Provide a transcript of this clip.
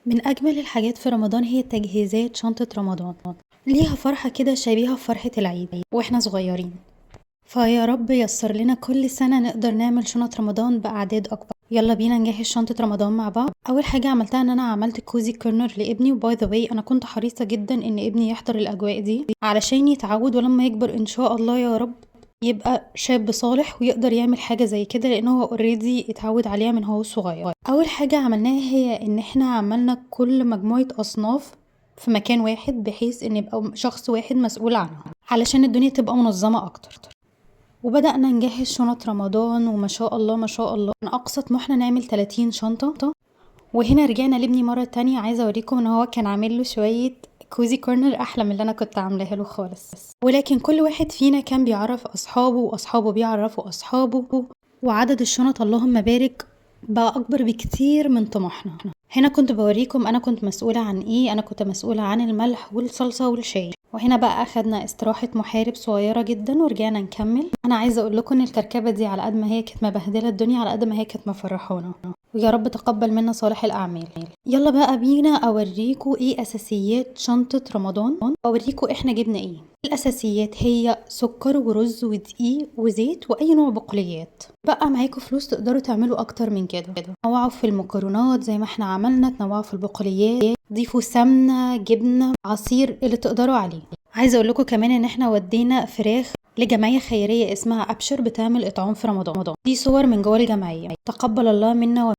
من أجمل الحاجات في رمضان هي تجهيزات شنطة رمضان. ليها فرحة كده شبيهة بفرحة العيد واحنا صغيرين. فيا رب ييسر لنا كل سنة نقدر نعمل شنط رمضان بأعداد أكبر. يلا بينا نجهز شنطة رمضان مع بعض. أول حاجة عملتها إن أنا عملت كوزي كورنر لابني، وباي ذا واي أنا كنت حريصة جدا إن ابني يحضر الأجواء دي علشان يتعود، ولما يكبر إن شاء الله يا رب يبقى شاب صالح ويقدر يعمل حاجة زي كده، لأنه هو اوريدي اتعود عليها من هو صغير. أول حاجة عملناها هي إن احنا عملنا كل مجموعة أصناف في مكان واحد، بحيث إن يبقى شخص واحد مسؤول عنها علشان الدنيا تبقى منظمة أكتر. وبدأنا نجهز شنط رمضان، وما شاء الله ما شاء الله من أقصى طموحنا نعمل 30 شنطة. وهنا رجعنا لابني مرة تانية، عايزة أوريكم إن هو كان عامل له شوية كوزي كورنر أحلى من اللي أنا كنت عاملاها له خالص. ولكن كل واحد فينا كان بيعرف أصحابه، وأصحابه بيعرفوا أصحابه، وعدد الشنط اللهم بارك بقى أكبر بكتير من طموحنا. هنا كنت بوريكم أنا كنت مسؤولة عن إيه. أنا كنت مسؤولة عن الملح والصلصة والشاي. وهنا بقى أخدنا استراحة محارب صغيرة جدا ورجعنا نكمل. أنا عايزة أقول لكم إن الكركبة دي على قد ما هي كانت مبهدلة الدنيا، على قد ما هي كانت مفرحانا، ويا رب تقبل منا صالح الأعمال. يلا بقى بينا أوريكم إيه أساسيات شنطة رمضان، أوريكم إحنا جبنا إيه. الأساسيات هي سكر ورز ودقيق وزيت وأي نوع بقوليات. بقى معاكم فلوس تقدروا تعملوا أكتر من كده، تنوعوا في المكرونات زي ما إحنا عملنا، تنوعوا في البقوليات، ضيفوا سمنة جبنة عصير اللي تقدروا عليه. عايزة أقول لكم كمان إن إحنا ودينا فراخ لجمعية خيرية اسمها أبشر بتعمل إطعام في رمضان. دي صور من جوه الجمعية. تقبل الله منا